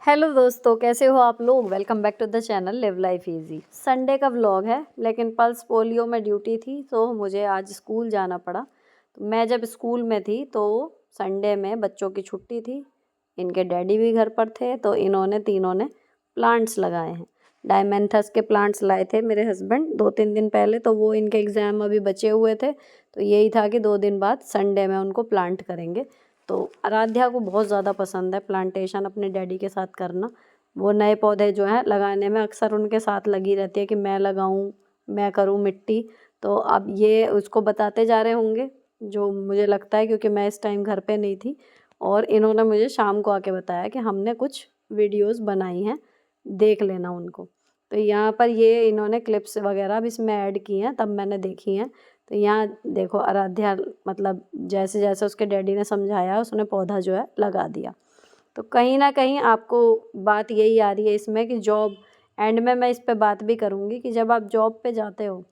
Hello दोस्तों, कैसे हो आप लोग। Welcome back to the channel live life easy. Sunday का व्लॉग है, लेकिन पल्स पोलियो में ड्यूटी थी तो मुझे आज स्कूल जाना पड़ा। तो मैं जब स्कूल में थी तो संडे में बच्चों की छुट्टी थी, इनके डैडी भी घर पर थे, तो इन्होंने तीनों ने प्लांट्स लगाए हैं। डायमेंथस के प्लांट्स लाए थे मेरे हस्बैंड 2-3 दिन पहले, तो वो इनके एग्ज़ाम अभी बचे हुए थे, तो यही था कि 2 दिन बाद संडे में उनको प्लांट करेंगे। तो आराध्या को बहुत ज़्यादा पसंद है प्लांटेशन अपने डैडी के साथ करना। वो नए पौधे जो हैं लगाने में अक्सर उनके साथ लगी रहती है कि मैं लगाऊं, मैं करूं मिट्टी। तो अब ये उसको बताते जा रहे होंगे, जो मुझे लगता है, क्योंकि मैं इस टाइम घर पे नहीं थी। और इन्होंने मुझे शाम को आके बताया कि हमने कुछ वीडियोस बनाई हैं, देख लेना उनको। तो यहाँ पर ये इन्होंने क्लिप्स वगैरह भी इसमें ऐड की हैं, तब मैंने देखी हैं। तो यहाँ देखो आराध्या, मतलब जैसे जैसे उसके डैडी ने समझाया उसने पौधा जो है लगा दिया। तो कहीं ना कहीं आपको बात यही आ रही है इसमें कि जॉब, एंड में मैं इस पे बात भी करूँगी कि जब आप जॉब पे जाते हो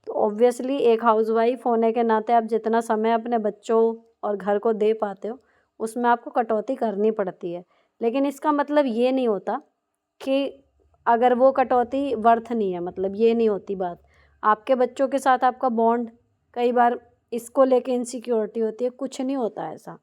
तो ऑब्वियसली एक हाउसवाइफ होने के नाते आप जितना समय अपने बच्चों और घर को दे पाते हो उसमें आपको कटौती करनी पड़ती है। लेकिन इसका मतलब ये नहीं होता कि अगर वो कटौती वर्थ नहीं है, मतलब ये नहीं होती बात। आपके बच्चों के साथ आपका बॉन्ड, कई बार इसको लेके इनसिक्योरिटी होती है, कुछ नहीं होता ऐसा।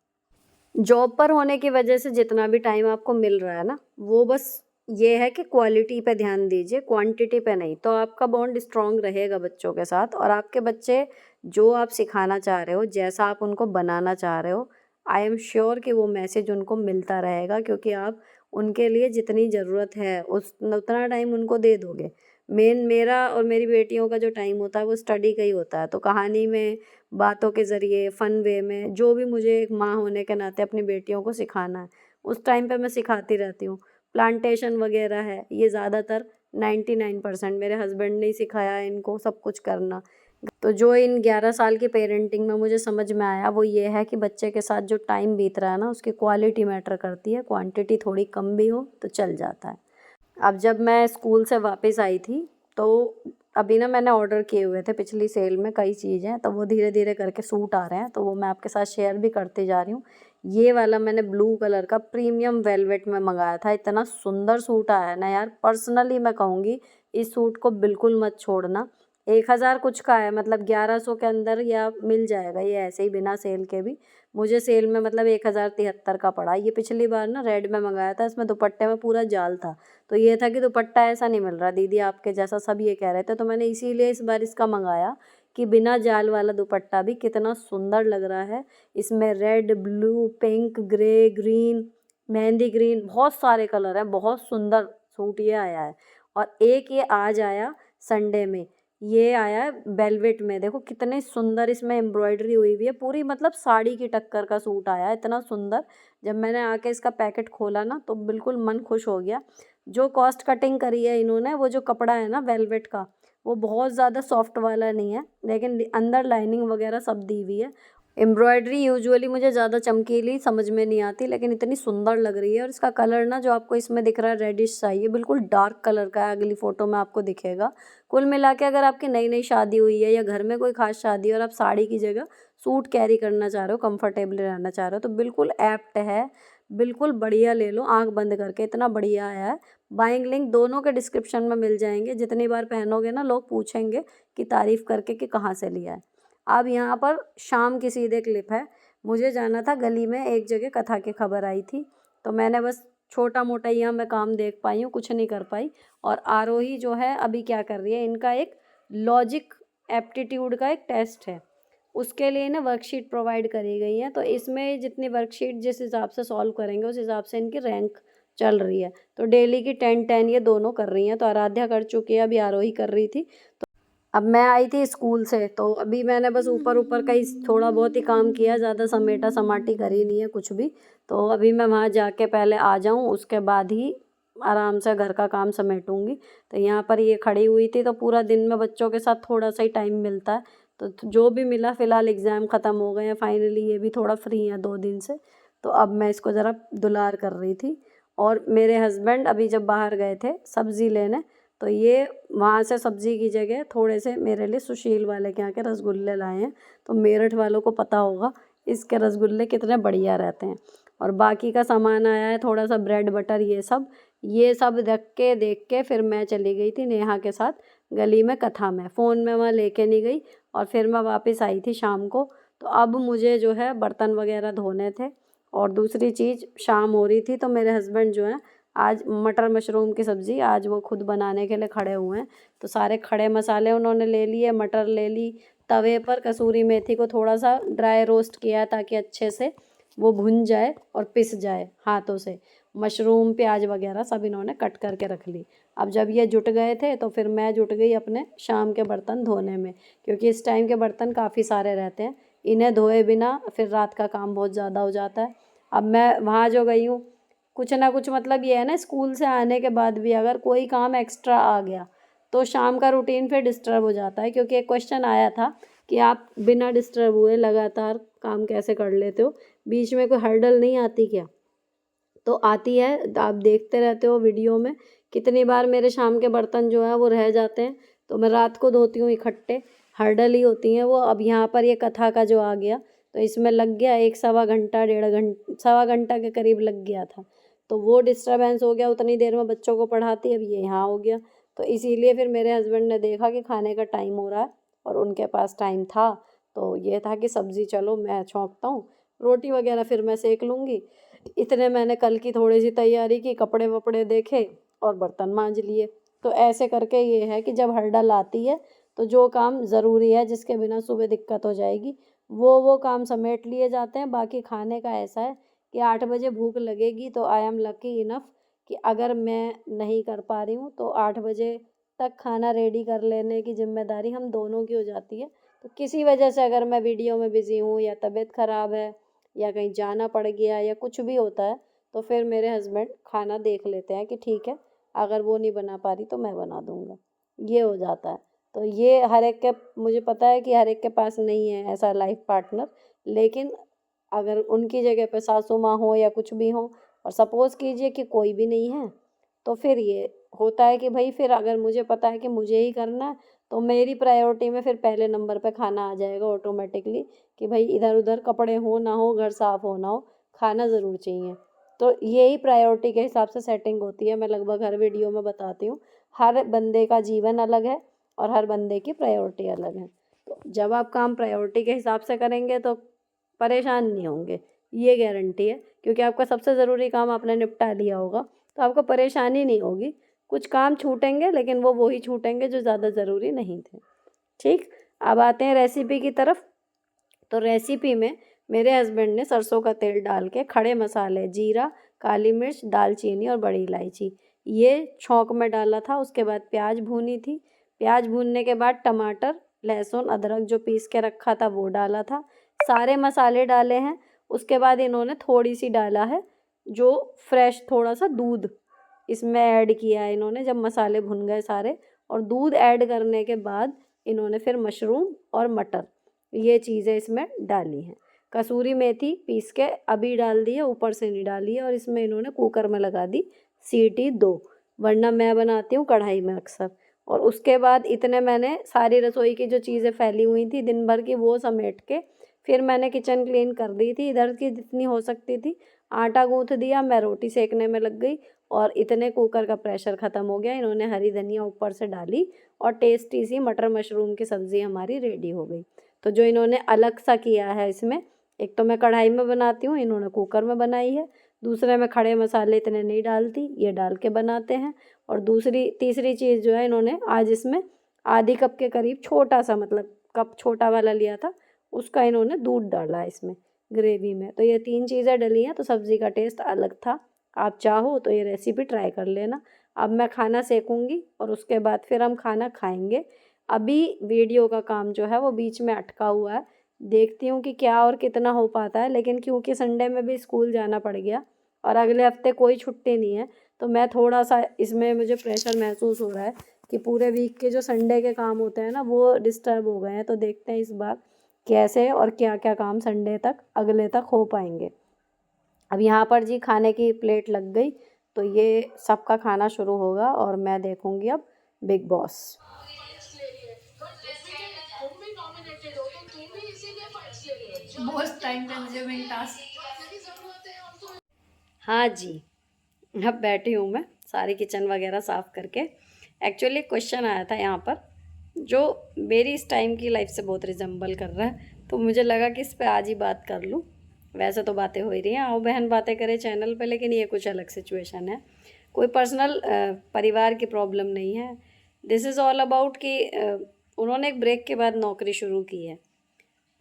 जॉब पर होने की वजह से जितना भी टाइम आपको मिल रहा है ना, वो बस ये है कि क्वालिटी पे ध्यान दीजिए, क्वांटिटी पे नहीं। तो आपका बॉन्ड स्ट्रांग रहेगा बच्चों के साथ, और आपके बच्चे जो आप सिखाना चाह रहे हो, जैसा आप उनको बनाना चाह रहे हो, आई एम श्योर कि वो मैसेज उनको मिलता रहेगा, क्योंकि आप उनके लिए जितनी ज़रूरत है उतना टाइम उनको दे दोगे। मेरा और मेरी बेटियों का जो टाइम होता है वो स्टडी का ही होता है। तो कहानी में, बातों के ज़रिए, फ़न वे में, जो भी मुझे एक माँ होने के नाते अपनी बेटियों को सिखाना है उस टाइम पे मैं सिखाती रहती हूँ। प्लांटेशन वगैरह है, ये ज़्यादातर 99% मेरे हस्बैंड ने ही सिखाया है इनको सब कुछ करना। तो जो इन 11 साल की पेरेंटिंग में मुझे समझ में आया वो ये है कि बच्चे के साथ जो टाइम बीत रहा है ना, उसकी क्वालिटी मैटर करती है, क्वांटिटी थोड़ी कम भी हो तो चल जाता है। अब जब मैं स्कूल से वापस आई थी तो अभी ना मैंने ऑर्डर किए हुए थे पिछली सेल में कई चीज़ें, तो वो धीरे धीरे करके सूट आ रहे हैं, तो वो मैं आपके साथ शेयर भी करती जा रही हूँ। ये वाला मैंने ब्लू कलर का प्रीमियम वेलवेट में मंगाया था, इतना सुंदर सूट आया है ना यार। पर्सनली मैं कहूँगी इस सूट को बिल्कुल मत छोड़ना। 1000 कुछ का है, मतलब 1100 के अंदर या मिल जाएगा ये ऐसे ही बिना सेल के भी। मुझे सेल में मतलब 1073 का पड़ा। ये पिछली बार ना रेड में मंगाया था, इसमें दुपट्टे में पूरा जाल था, तो ये था कि दुपट्टा ऐसा नहीं मिल रहा दीदी आपके जैसा, सब ये कह रहे थे, तो मैंने इसीलिए इस बार इसका मंगाया कि बिना जाल वाला दुपट्टा भी कितना सुंदर लग रहा है। इसमें red, blue, pink, grey, green, mehndi green, बहुत सारे कलर हैं, बहुत सुंदर सूट ये आया है। और एक ये आज आया संडे में, ये आया है वेलवेट में, देखो कितने सुंदर इसमें एम्ब्रॉयडरी हुई हुई है पूरी, मतलब साड़ी की टक्कर का सूट आया है, इतना सुंदर। जब मैंने आके इसका पैकेट खोला ना तो बिल्कुल मन खुश हो गया। जो कॉस्ट कटिंग करी है इन्होंने, वो जो कपड़ा है ना वेलवेट का, वो बहुत ज़्यादा सॉफ्ट वाला नहीं है, लेकिन अंदर लाइनिंग वगैरह सब दी हुई है। एम्ब्रॉयडरी यूजुअली मुझे ज़्यादा चमकीली समझ में नहीं आती, लेकिन इतनी सुंदर लग रही है। और इसका कलर ना, जो आपको इसमें दिख रहा है रेडिश सा, ये बिल्कुल डार्क कलर का है, अगली फ़ोटो में आपको दिखेगा। कुल मिला के अगर आपकी नई नई शादी हुई है या घर में कोई खास शादी है और आप साड़ी की जगह सूट कैरी करना चाह रहे हो, कंफर्टेबल रहना चाह रहे हो, तो बिल्कुल एप्ट है। बिल्कुल बढ़िया ले लो आंख बंद करके, इतना बढ़िया आया है। बाइंग लिंक दोनों के डिस्क्रिप्शन में मिल जाएंगे। जितनी बार पहनोगे ना लोग पूछेंगे कि तारीफ़ करके कि कहाँ से लिया है। अब यहाँ पर शाम की सीधे क्लिप है। मुझे जाना था गली में, एक जगह कथा की खबर आई थी, तो मैंने बस छोटा मोटा यहाँ मैं काम देख पाई हूँ, कुछ नहीं कर पाई। और आरोही जो है अभी क्या कर रही है, इनका एक लॉजिक एप्टीट्यूड का एक टेस्ट है, उसके लिए ना वर्कशीट प्रोवाइड करी गई है। तो इसमें जितनी वर्कशीट जिस हिसाब से सॉल्व करेंगे उस हिसाब से इनकी रैंक चल रही है। तो डेली की 10-10 ये दोनों कर रही हैं। तो आराध्या कर चुकी है, अभी आरोही कर रही थी। तो अब मैं आई थी स्कूल से, तो अभी मैंने बस ऊपर ऊपर का ही थोड़ा बहुत ही काम किया, ज़्यादा समेटा समाटी करी नहीं है कुछ भी। तो अभी मैं वहाँ जाके पहले आ जाऊँ, उसके बाद ही आराम से घर का काम समेटूंगी। तो यहाँ पर ये खड़ी हुई थी, तो पूरा दिन में बच्चों के साथ थोड़ा सा ही टाइम मिलता है, तो जो भी मिला, फ़िलहाल एग्ज़ाम ख़त्म हो गए हैं फाइनली, ये भी थोड़ा फ्री हैं 2 दिन से। तो अब मैं इसको ज़रा दुलार कर रही थी। और मेरे हस्बैंड अभी जब बाहर गए थे सब्ज़ी लेने, तो ये वहाँ से सब्ज़ी की जगह थोड़े से मेरे लिए सुशील वाले के यहाँ के रसगुल्ले लाए हैं। तो मेरठ वालों को पता होगा इसके रसगुल्ले कितने बढ़िया रहते हैं। और बाकी का सामान आया है, थोड़ा सा ब्रेड बटर ये सब रख के देख के फिर मैं चली गई थी नेहा के साथ गली में कथा में। फ़ोन में मैं लेके नहीं गई और फिर मैं वापस आई थी शाम को। तो अब मुझे जो है बर्तन वगैरह धोने थे। और दूसरी चीज़, शाम हो रही थी तो मेरे हस्बैंड जो हैं आज मटर मशरूम की सब्ज़ी आज वो खुद बनाने के लिए खड़े हुए हैं। तो सारे खड़े मसाले उन्होंने ले लिए, मटर ले ली, तवे पर कसूरी मेथी को थोड़ा सा ड्राई रोस्ट किया ताकि अच्छे से वो भुन जाए और पिस जाए हाथों से। मशरूम प्याज वगैरह सब इन्होंने कट करके रख ली। अब जब ये जुट गए थे तो फिर मैं जुट गई अपने शाम के बर्तन धोने में, क्योंकि इस टाइम के बर्तन काफ़ी सारे रहते हैं। इन्हें धोए बिना फिर रात का काम बहुत ज़्यादा हो जाता है। अब मैं वहाँ जो गई हूँ, कुछ ना कुछ मतलब ये है ना, स्कूल से आने के बाद भी अगर कोई काम एक्स्ट्रा आ गया तो शाम का रूटीन फिर डिस्टर्ब हो जाता है। क्योंकि एक क्वेश्चन आया था कि आप बिना डिस्टर्ब हुए लगातार काम कैसे कर लेते हो, बीच में कोई हर्डल नहीं आती क्या? तो आती है, आप देखते रहते हो वीडियो में कितनी बार मेरे शाम के बर्तन जो है वो रह जाते हैं। तो मैं रात को धोती हूँ इकट्ठे, हर्डल ही होती हैं वो। अब यहाँ पर ये कथा का जो आ गया तो इसमें लग गया एक सवा घंटा, 1.5 घंटा, सवा घंटा के करीब लग गया था। तो वो डिस्टर्बेंस हो गया, उतनी देर में बच्चों को पढ़ाती, अब ये यहाँ हो गया। तो इसीलिए फिर मेरे हस्बैंड ने देखा कि खाने का टाइम हो रहा है और उनके पास टाइम था, तो ये था कि सब्ज़ी चलो मैं छौंकता हूँ, रोटी वगैरह फिर मैं सेक लूँगी। इतने मैंने कल की थोड़ी सी तैयारी की, कपड़े वपड़े देखे और बर्तन मांज लिए। तो ऐसे करके ये है कि जब हड़ताल आती है तो जो काम ज़रूरी है, जिसके बिना सुबह दिक्कत हो जाएगी, वो काम समेट लिए जाते हैं। बाकी खाने का ऐसा है कि 8 बजे भूख लगेगी तो आई एम लकी इनफ कि अगर मैं नहीं कर पा रही हूँ तो 8 बजे तक खाना रेडी कर लेने की ज़िम्मेदारी हम दोनों की हो जाती है। तो किसी वजह से अगर मैं वीडियो में बिज़ी हूँ या तबीयत ख़राब है या कहीं जाना पड़ गया या कुछ भी होता है तो फिर मेरे हस्बैंड खाना देख लेते हैं कि ठीक है, अगर वो नहीं बना पा रही तो मैं बना दूँगा, ये हो जाता है। तो ये हर एक के, मुझे पता है कि हर एक के पास नहीं है ऐसा लाइफ पार्टनर, लेकिन अगर उनकी जगह पे सासू माँ हो या कुछ भी हो और सपोज़ कीजिए कि कोई भी नहीं है, तो फिर ये होता है कि भाई फिर अगर मुझे पता है कि मुझे ही करना है तो मेरी प्रायोरिटी में फिर पहले नंबर पे खाना आ जाएगा ऑटोमेटिकली कि भाई इधर उधर कपड़े हो ना हो, घर साफ़ हो ना हो, खाना ज़रूर चाहिए। तो यही प्रायोरिटी के हिसाब से सेटिंग होती है। मैं लगभग हर वीडियो में बताती हूँ, हर बंदे का जीवन अलग है और हर बंदे की प्रायोरिटी अलग है। तो जब आप काम प्रायोरिटी के हिसाब से करेंगे तो परेशान नहीं होंगे, ये गारंटी है। क्योंकि आपका सबसे ज़रूरी काम आपने निपटा लिया होगा तो आपको परेशानी नहीं होगी। कुछ काम छूटेंगे लेकिन वो ही छूटेंगे जो ज़्यादा ज़रूरी नहीं थे। ठीक, अब आते हैं रेसिपी की तरफ। तो रेसिपी में मेरे हस्बैंड ने सरसों का तेल डाल के खड़े मसाले, जीरा, काली मिर्च, दालचीनी और बड़ी इलायची ये छौंक में डाला था। उसके बाद प्याज भूनी थी, प्याज भूनने के बाद टमाटर, लहसुन, अदरक जो पीस के रखा था वो डाला था, सारे मसाले डाले हैं। उसके बाद इन्होंने थोड़ी सी डाला है जो फ्रेश थोड़ा सा दूध इसमें ऐड किया है इन्होंने, जब मसाले भुन गए सारे। और दूध ऐड करने के बाद इन्होंने फिर मशरूम और मटर ये चीज़ें इसमें डाली हैं। कसूरी मेथी पीस के अभी डाल दी है, ऊपर से नहीं डाली है। और इसमें इन्होंने कुकर में लगा दी सीटी 2, वरना मैं बनाती हूँ कढ़ाई में अक्सर। और उसके बाद इतने मैंने सारी रसोई की जो चीज़ें फैली हुई थी दिन भर की वो समेट के फिर मैंने किचन क्लीन कर दी थी, इधर की जितनी हो सकती थी। आटा गूँथ दिया, मैं रोटी सेकने में लग गई और इतने कुकर का प्रेशर ख़त्म हो गया। इन्होंने हरी धनिया ऊपर से डाली और टेस्टी सी मटर मशरूम की सब्ज़ी हमारी रेडी हो गई। तो जो इन्होंने अलग सा किया है इसमें, एक तो मैं कढ़ाई में बनाती हूँ, इन्होंने कुकर में बनाई है। दूसरे में खड़े मसाले इतने नहीं डालती, ये डाल के बनाते हैं। और तीसरी चीज़ जो है, इन्होंने आज इसमें आधी कप के करीब छोटा सा, मतलब कप छोटा वाला लिया था, उसका इन्होंने दूध डाला है इसमें ग्रेवी में। तो ये 3 चीज़ें डली हैं तो सब्ज़ी का टेस्ट अलग था। आप चाहो तो ये रेसिपी ट्राई कर लेना। अब मैं खाना सेकूँगी और उसके बाद फिर हम खाना खाएँगे। अभी वीडियो का काम जो है वो बीच में अटका हुआ है, देखती हूँ कि क्या और कितना हो पाता है। लेकिन क्योंकि संडे में भी स्कूल जाना पड़ गया और अगले हफ्ते कोई छुट्टी नहीं है, तो मैं थोड़ा सा इसमें मुझे प्रेशर महसूस हो रहा है कि पूरे वीक के जो संडे के काम होते हैं ना वो डिस्टर्ब हो गए हैं। तो देखते हैं इस बार कैसे और क्या क्या काम संडे तक अगले तक हो पाएंगे। अब यहाँ पर जी खाने की प्लेट लग गई तो ये सबका खाना शुरू होगा और मैं देखूँगी अब बिग बॉस। बहुत टाइम पे मुझे मेरी टास्क। हाँ जी, अब बैठी हूँ मैं सारी किचन वगैरह साफ़ करके। एक्चुअली क्वेश्चन आया था यहाँ पर जो मेरी इस टाइम की लाइफ से बहुत रिजेंबल कर रहा है, तो मुझे लगा कि इस पे आज ही बात कर लूँ। वैसे तो बातें हो ही रही हैं, आओ बहन बातें करें चैनल पे, लेकिन ये कुछ अलग सिचुएशन है। कोई पर्सनल परिवार की प्रॉब्लम नहीं है। दिस इज़ ऑल अबाउट कि उन्होंने एक ब्रेक के बाद नौकरी शुरू की है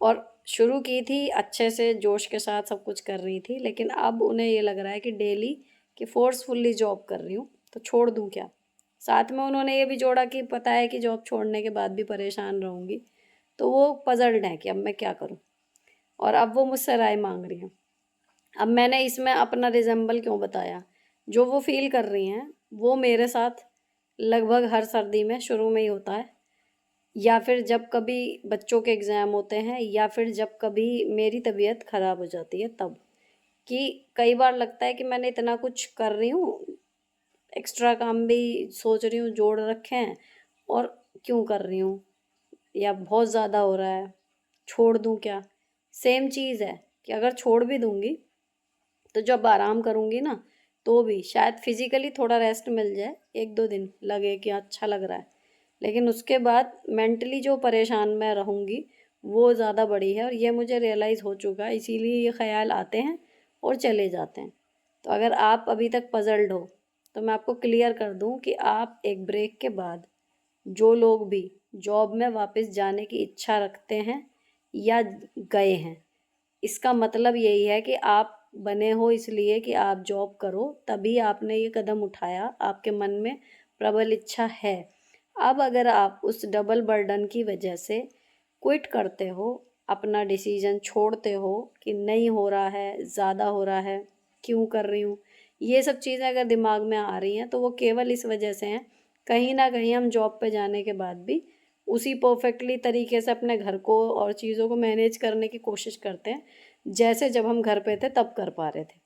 और शुरू की थी अच्छे से जोश के साथ सब कुछ कर रही थी, लेकिन अब उन्हें ये लग रहा है कि डेली कि फ़ोर्सफुली जॉब कर रही हूँ तो छोड़ दूँ क्या। साथ में उन्होंने ये भी जोड़ा कि पता है कि जॉब छोड़ने के बाद भी परेशान रहूँगी, तो वो पज़ल्ड हैं कि अब मैं क्या करूँ, और अब वो मुझसे राय मांग रही हैं। अब मैंने इसमें अपना रिजेंबल क्यों बताया, जो वो फील कर रही हैं वो मेरे साथ लगभग हर सर्दी में शुरू में ही होता है, या फिर जब कभी बच्चों के एग्ज़ाम होते हैं, या फिर जब कभी मेरी तबीयत ख़राब हो जाती है तब। कि कई बार लगता है कि मैंने इतना कुछ कर रही हूँ, एक्स्ट्रा काम भी सोच रही हूँ जोड़ रखे हैं, और क्यों कर रही हूँ, या बहुत ज़्यादा हो रहा है, छोड़ दूँ क्या। सेम चीज़ है कि अगर छोड़ भी दूँगी तो जब आराम करूँगी ना, तो भी शायद फिज़िकली थोड़ा रेस्ट मिल जाए, 1-2 दिन लगे कि अच्छा लग रहा है, लेकिन उसके बाद मेंटली जो परेशान मैं रहूँगी वो ज़्यादा बड़ी है, और ये मुझे रियलाइज़ हो चुका है, इसीलिए ये ख़्याल आते हैं और चले जाते हैं। तो अगर आप अभी तक पज़ल्ड हो तो मैं आपको क्लियर कर दूँ कि आप एक ब्रेक के बाद, जो लोग भी जॉब में वापस जाने की इच्छा रखते हैं या गए हैं, इसका मतलब यही है कि आप बने हो इसलिए कि आप जॉब करो, तभी आपने ये कदम उठाया, आपके मन में प्रबल इच्छा है। अब अगर आप उस डबल बर्डन की वजह से क्विट करते हो, अपना डिसीजन छोड़ते हो कि नहीं हो रहा है, ज़्यादा हो रहा है, क्यों कर रही हूँ, ये सब चीज़ें अगर दिमाग में आ रही हैं तो वो केवल इस वजह से हैं, कहीं न कहीं हम जॉब पे जाने के बाद भी उसी परफेक्टली तरीके से अपने घर को और चीज़ों को मैनेज करने की कोशिश करते हैं, जैसे जब हम घर पे थे तब कर पा रहे थे।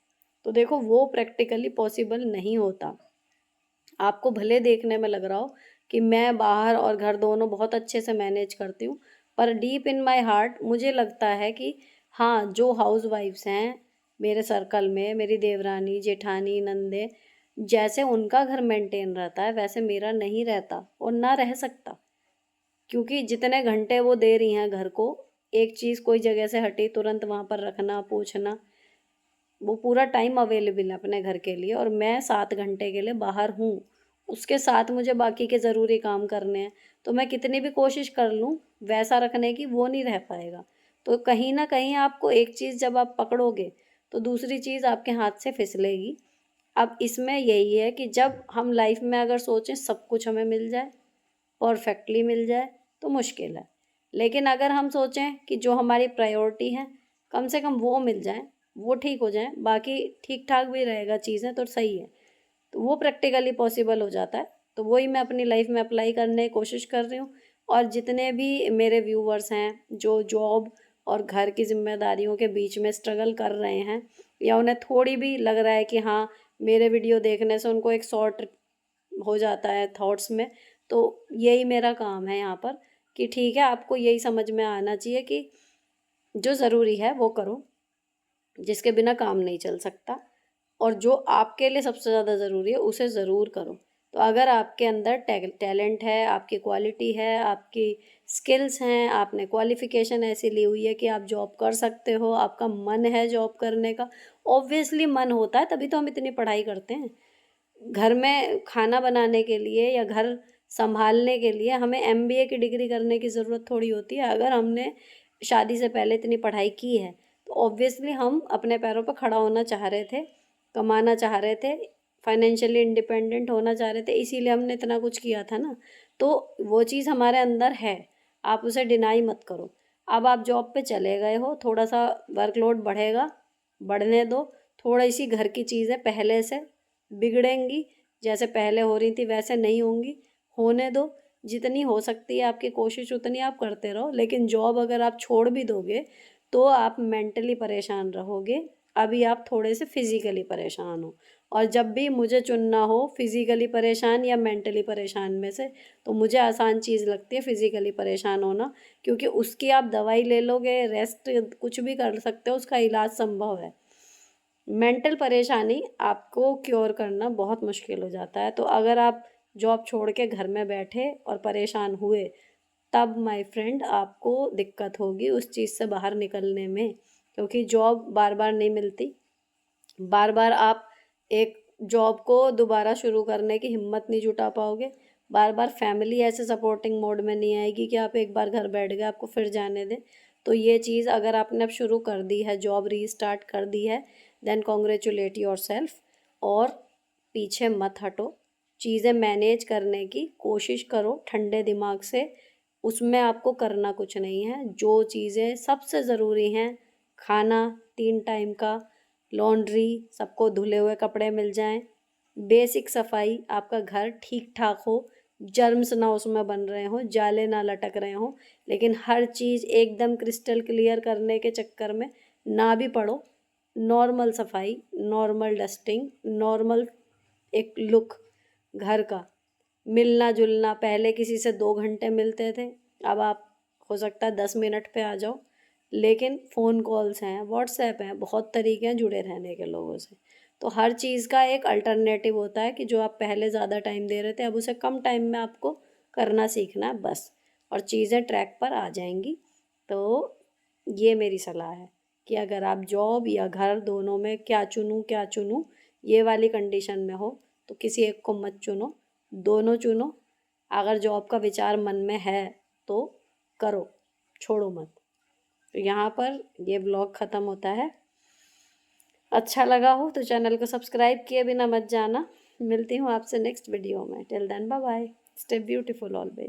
तो देखो वो प्रैक्टिकली पॉसिबल नहीं होता। आपको भले देखने में लग रहा हो कि मैं बाहर और घर दोनों बहुत अच्छे से मैनेज करती हूँ, पर डीप इन माय हार्ट मुझे लगता है कि हाँ, जो हाउसवाइफ्स हैं मेरे सर्कल में, मेरी देवरानी, जेठानी, नंदे, जैसे उनका घर मेंटेन रहता है वैसे मेरा नहीं रहता और ना रह सकता। क्योंकि जितने घंटे वो दे रही हैं घर को, एक चीज़ कोई जगह से हटी तुरंत वहाँ पर रखना, पोंछना, वो पूरा टाइम अवेलेबल है अपने घर के लिए, और मैं 7 घंटे के लिए बाहर हूँ। उसके साथ मुझे बाकी के ज़रूरी काम करने हैं, तो मैं कितनी भी कोशिश कर लूँ वैसा रखने की, वो नहीं रह पाएगा। तो कहीं न कहीं आपको एक चीज़ जब आप पकड़ोगे, तो दूसरी चीज़ आपके हाथ से फिसलेगी। अब इसमें यही है कि जब हम लाइफ़ में अगर सोचें सब कुछ हमें मिल जाए, परफेक्टली मिल जाए, तो मुश्किल है। लेकिन अगर हम सोचें कि जो हमारी प्रायोरिटी है, कम से कम वो मिल जाएँ, वो ठीक हो जाएँ, बाकी ठीक-ठाक भी रहेगा चीज़ें तो सही है। तो वो प्रैक्टिकली पॉसिबल हो जाता है। तो वही मैं अपनी लाइफ़ में अप्लाई करने की कोशिश कर रही हूँ, और जितने भी मेरे व्यूअर्स हैं, जो जॉब और घर की ज़िम्मेदारियों के बीच में स्ट्रगल कर रहे हैं, या उन्हें थोड़ी भी लग रहा है कि हाँ, मेरे वीडियो देखने से उनको एक सॉर्ट हो जाता है थॉट्स में, तो यही मेरा काम है यहाँ पर कि ठीक है, आपको यही समझ में आना चाहिए कि जो ज़रूरी है वो करो, जिसके बिना काम नहीं चल सकता, और जो आपके लिए सबसे ज़्यादा ज़रूरी है उसे ज़रूर करो। तो अगर आपके अंदर टैलेंट है, आपकी क्वालिटी है, आपकी स्किल्स हैं, आपने क्वालिफ़िकेशन ऐसी ली हुई है कि आप जॉब कर सकते हो, आपका मन है जॉब करने का, ऑब्वियसली मन होता है तभी तो हम इतनी पढ़ाई करते हैं। घर में खाना बनाने के लिए या घर सँभालने के लिए हमें एमबीए की डिग्री करने की ज़रूरत थोड़ी होती है। अगर हमने शादी से पहले इतनी पढ़ाई की है, तो ऑब्वियसली हम अपने पैरों पे खड़ा होना चाह रहे थे, कमाना चाह रहे थे, फाइनेंशियली इंडिपेंडेंट होना चाह रहे थे, इसीलिए हमने इतना कुछ किया था ना। तो वो चीज़ हमारे अंदर है, आप उसे डिनाई मत करो। अब आप जॉब पे चले गए हो, थोड़ा-सा वर्कलोड बढ़ेगा, बढ़ने दो, थोड़ी-सी घर की चीज़ें पहले से बिगड़ेंगी, जैसे पहले हो रही थी वैसे नहीं होंगी, होने दो। जितनी हो सकती है आपकी कोशिश उतनी आप करते रहो, लेकिन जॉब अगर आप छोड़ भी दोगे, तो आप मेंटली परेशान रहोगे, अभी आप थोड़े से फिज़िकली परेशान हो, और जब भी मुझे चुनना हो फिज़िकली परेशान या मेंटली परेशान में से, तो मुझे आसान चीज़ लगती है फिज़िकली परेशान होना, क्योंकि उसकी आप दवाई ले लोगे, रेस्ट कुछ भी कर सकते हो, उसका इलाज संभव है। मेंटल परेशानी आपको क्योर करना बहुत मुश्किल हो जाता है। तो अगर आप जॉब छोड़ के घर में बैठे और परेशान हुए, तब माय फ्रेंड आपको दिक्कत होगी उस चीज़ से बाहर निकलने में, क्योंकि जॉब बार बार नहीं मिलती। बार बार आप एक जॉब को दोबारा शुरू करने की हिम्मत नहीं जुटा पाओगे। बार बार फैमिली ऐसे सपोर्टिंग मोड में नहीं आएगी कि आप एक बार घर बैठ गए आपको फिर जाने दें। तो ये चीज़ अगर आपने अब शुरू कर दी है, जॉब रीस्टार्ट कर दी है, देन कॉन्ग्रेचुलेट योरसेल्फ, और पीछे मत हटो। चीज़ें मैनेज करने की कोशिश करो ठंडे दिमाग से। उसमें आपको करना कुछ नहीं है। जो चीज़ें सबसे ज़रूरी हैं, खाना 3 टाइम का, लॉन्ड्री, सबको धुले हुए कपड़े मिल जाएं, बेसिक सफाई, आपका घर ठीक ठाक हो, जर्म्स ना उसमें बन रहे हों, जाले ना लटक रहे हों। लेकिन हर चीज़ एकदम क्रिस्टल क्लियर करने के चक्कर में ना भी पड़ो। नॉर्मल सफाई, नॉर्मल डस्टिंग, नॉर्मल एक लुक घर का, मिलना जुलना, पहले किसी से 2 घंटे मिलते थे, अब आप हो सकता है 10 मिनट पे आ जाओ। लेकिन फ़ोन कॉल्स हैं, व्हाट्सएप हैं, बहुत तरीके हैं जुड़े रहने के लोगों से। तो हर चीज़ का एक अल्टरनेटिव होता है कि जो आप पहले ज़्यादा टाइम दे रहे थे, अब उसे कम टाइम में आपको करना सीखना है बस, और चीज़ें ट्रैक पर आ जाएंगी। तो ये मेरी सलाह है कि अगर आप जॉब या घर दोनों में क्या चुनूँ, ये वाली कंडीशन में हो, तो किसी एक को मत चुनो, दोनों चुनो। अगर जॉब का विचार मन में है तो करो, छोड़ो मत। तो यहाँ पर ये ब्लॉग ख़त्म होता है। अच्छा लगा हो तो चैनल को सब्सक्राइब किए बिना मत जाना। मिलती हूँ आपसे नेक्स्ट वीडियो में। Till then bye bye, stay beautiful always.